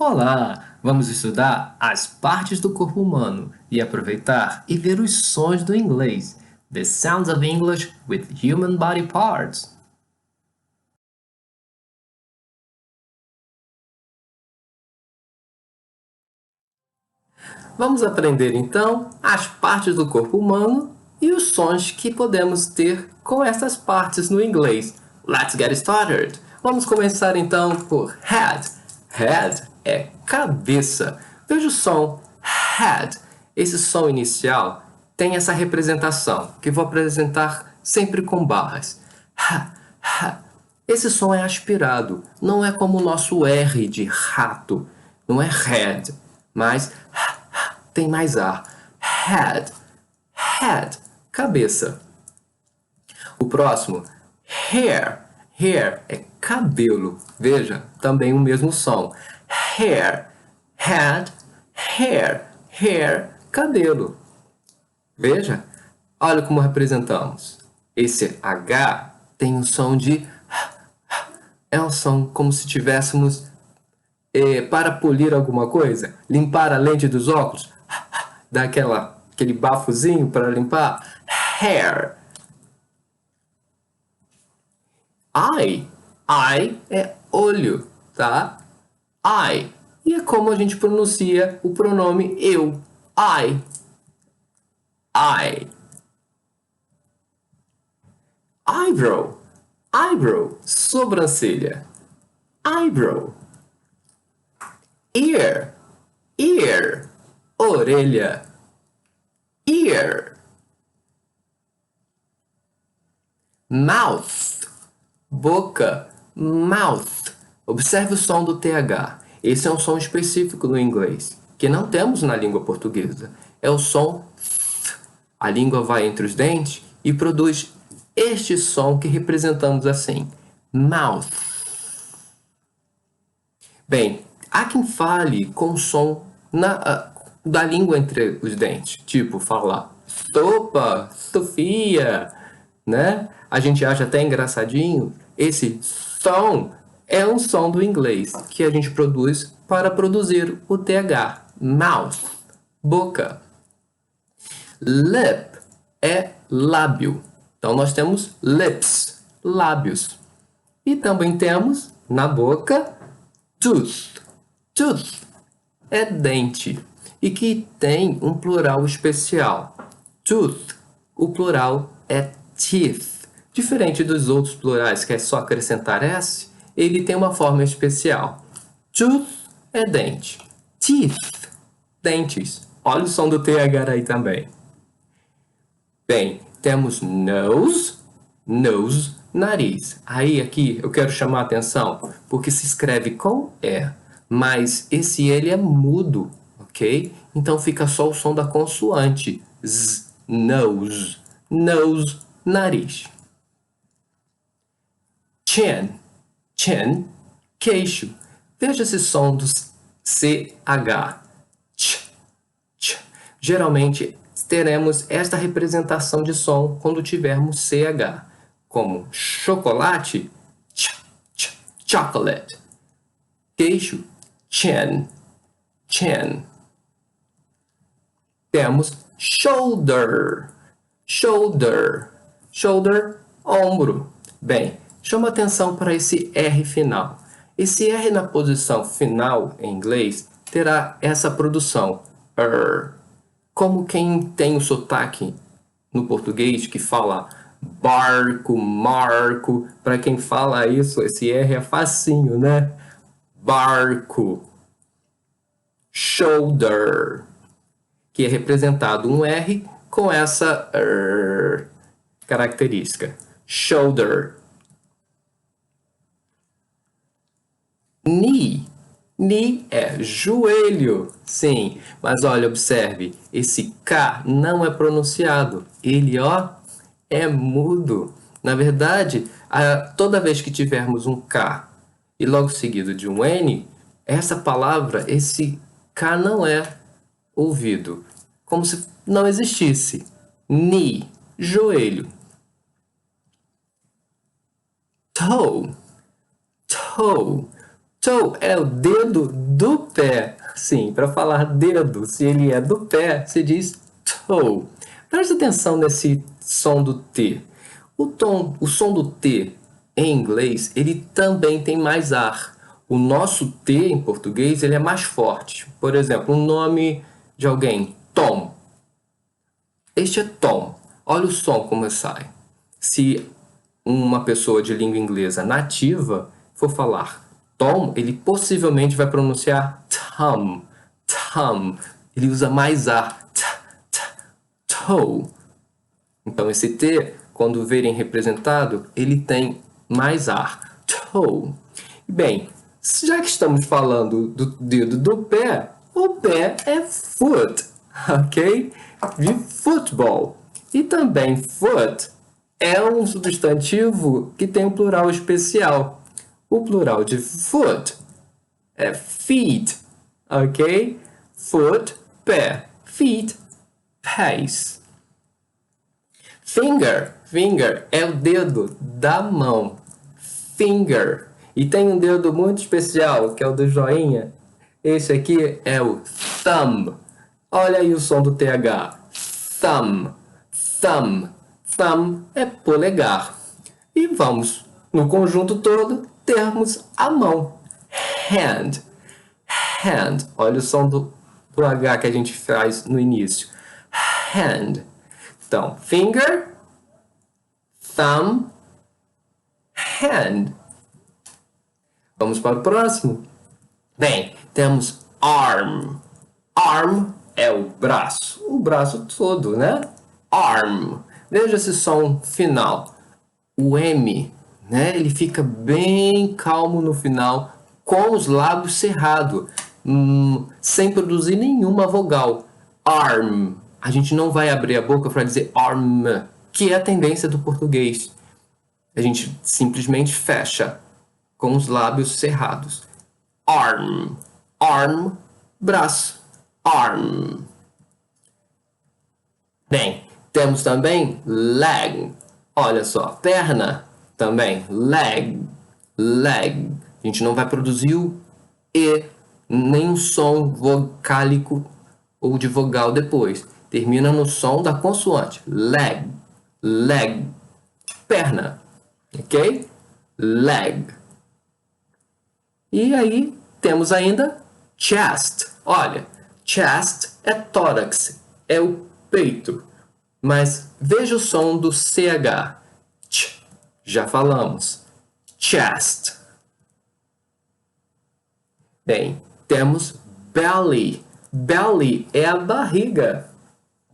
Olá! Vamos estudar as partes do corpo humano e aproveitar e ver os sons do inglês. The sounds of English with human body parts. Vamos aprender então as partes do corpo humano e os sons que podemos ter com essas partes no inglês. Let's get started! Vamos começar então por head. Head é cabeça. Veja o som head. Esse som inicial tem essa representação, que vou apresentar sempre com barras. Ha, ha. Esse som é aspirado, não é como o nosso R de rato, não é head, mas tem mais ar. Head, head, cabeça. O próximo, hair. Hair é cabelo. Veja, também o mesmo som. Hair, head, hair, hair, cabelo. Veja, olha como representamos. Esse H tem um som de... É um som como se tivéssemos para polir alguma coisa, limpar a lente dos óculos, dar aquele bafozinho para limpar. Hair. Eye. Eye é olho, tá? Eye. E é como a gente pronuncia o pronome eu. I. I. Eyebrow. Eyebrow. Sobrancelha. Eyebrow. Ear. Ear. Orelha. Ear. Mouth. Boca. Mouth. Observe o som do TH. Esse é um som específico no inglês, que não temos na língua portuguesa. É o som th. A língua vai entre os dentes e produz este som que representamos assim. Mouth. Bem, há quem fale com som da língua entre os dentes. Tipo, falar sopa, Sofia, né? A gente acha até engraçadinho. Esse som é um som do inglês que a gente produz para produzir o TH. Mouth, boca. Lip é lábio. Então, nós temos lips, lábios. E também temos, na boca, tooth. Tooth é dente. E que tem um plural especial. Tooth, o plural é teeth. Diferente dos outros plurais, que é só acrescentar S, ele tem uma forma especial. Tooth é dente. Teeth, dentes. Olha o som do TH aí também. Bem, temos nose, nose, nariz. Aí aqui eu quero chamar a atenção, porque se escreve com E, mas esse ele é mudo, ok? Então fica só o som da consoante. Z, nose, nose, nariz. Chin, chin, queixo. Veja esse som do CH. Ch, ch. Geralmente teremos esta representação de som quando tivermos CH, como chocolate, ch, ch, chocolate. Queixo, chin, chin. Temos shoulder, shoulder, shoulder, ombro. Bem, chama atenção para esse R final. Esse R na posição final, em inglês, terá essa produção. Como quem tem o sotaque no português, que fala barco, marco. Para quem fala isso, esse R é facinho, né? Barco. Shoulder. Que é representado um R com essa característica. Shoulder. Knee. Knee é joelho, sim. Mas olha, observe, esse K não é pronunciado. Ele, ó, é mudo. Na verdade, toda vez que tivermos um K e logo seguido de um N, essa palavra, esse K não é ouvido. Como se não existisse. Knee, joelho. Toe. Toe. Toe é o dedo do pé. Sim, para falar dedo, se ele é do pé, se diz toe. Preste atenção nesse som do T. O som do T em inglês, ele também tem mais ar. O nosso T em português, ele é mais forte. Por exemplo, o nome de alguém, Tom. Este é Tom. Olha o som como sai. Se uma pessoa de língua inglesa nativa for falar Tom, ele possivelmente vai pronunciar Tom. Tom. Ele usa mais ar. Toe. Então, esse T, quando verem representado, ele tem mais ar. Toe. Bem, já que estamos falando do dedo do pé, o pé é foot, ok? De futebol. E também foot é um substantivo que tem um plural especial. O plural de foot é feet, ok? Foot, pé. Feet, pés. Finger é o dedo da mão. Finger. E tem um dedo muito especial, que é o do joinha. Esse aqui é o thumb. Olha aí o som do TH. Thumb. Thumb. Thumb é polegar. E vamos, no conjunto todo, termos a mão. Hand. Hand. Olha o som do H que a gente faz no início. Hand. Então, finger, thumb, hand. Vamos para o próximo. Bem, temos arm. Arm é o braço todo, né? Arm. Veja esse som final. O M, né? Ele fica bem calmo no final, com os lábios cerrados, sem produzir nenhuma vogal. Arm. A gente não vai abrir a boca para dizer arm, que é a tendência do português. A gente simplesmente fecha com os lábios cerrados. Arm. Arm, braço. Arm. Bem, temos também leg. Olha só, perna também. Leg. Leg. A gente não vai produzir o E, nem um som vocálico ou de vogal depois. Termina no som da consoante. Leg. Leg. Perna. Ok? Leg. E aí temos ainda chest. Olha, chest é tórax, é o peito. Mas veja o som do CH. Ch. Já falamos. Chest. Bem, temos belly. Belly é a barriga.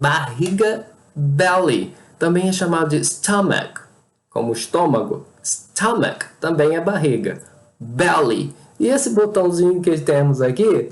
Barriga, belly. Também é chamado de stomach, como estômago. Stomach também é barriga. Belly. E esse botãozinho que temos aqui,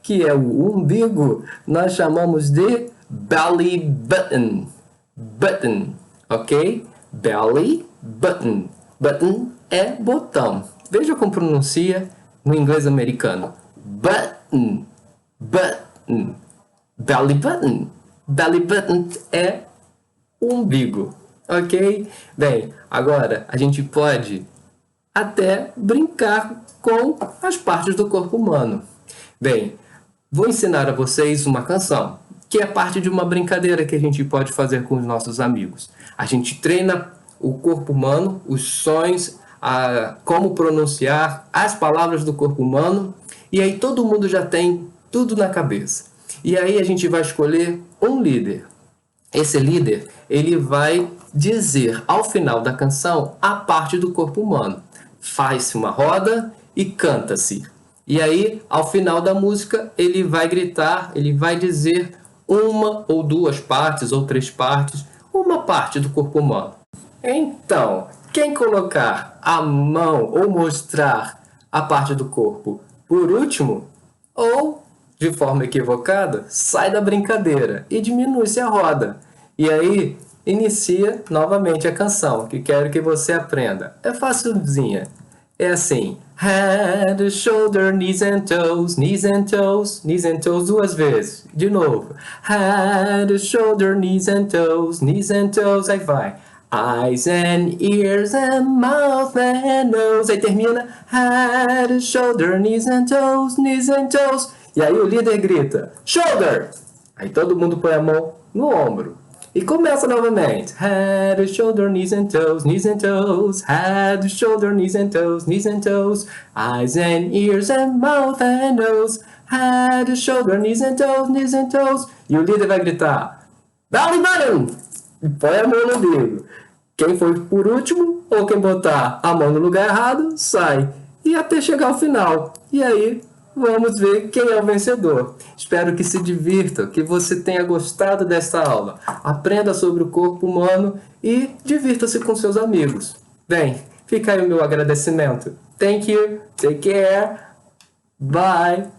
que é o umbigo, nós chamamos de belly button. Button, ok? Belly button. Button é botão. Veja como pronuncia no inglês americano. Button. Button. Belly button. Belly button é umbigo, ok? Bem, agora a gente pode até brincar com as partes do corpo humano. Bem, vou ensinar a vocês uma canção, que é parte de uma brincadeira que a gente pode fazer com os nossos amigos. A gente treina o corpo humano, os sons, como pronunciar as palavras do corpo humano, e aí todo mundo já tem tudo na cabeça. E aí a gente vai escolher um líder. Esse líder, ele vai dizer ao final da canção a parte do corpo humano. Faz-se uma roda e canta-se. E aí, ao final da música, ele vai gritar, ele vai dizer uma ou duas partes ou três partes, uma parte do corpo humano. Então, quem colocar a mão ou mostrar a parte do corpo por último, ou de forma equivocada, sai da brincadeira e diminui-se a roda. E aí, inicia novamente a canção, que quero que você aprenda. É facilzinha. É assim. Head, shoulder, knees and toes, knees and toes, knees and toes, duas vezes. De novo. Head, shoulder, knees and toes, aí vai. Eyes and ears and mouth and nose. Aí termina head, shoulder, knees and toes, knees and toes. E aí o líder grita shoulder. Aí todo mundo põe a mão no ombro. E começa novamente. Head, shoulder, knees and toes, knees and toes. Head, shoulder, knees and toes, knees and toes. Eyes and ears and mouth and nose. Head, shoulder, knees and toes, knees and toes. E o líder vai gritar belly button. E põe a mão no umbigo. Quem for por último, ou quem botar a mão no lugar errado, sai. E até chegar ao final. E aí, vamos ver quem é o vencedor. Espero que se divirta, que você tenha gostado desta aula. Aprenda sobre o corpo humano e divirta-se com seus amigos. Bem, fica aí o meu agradecimento. Thank you, take care, bye.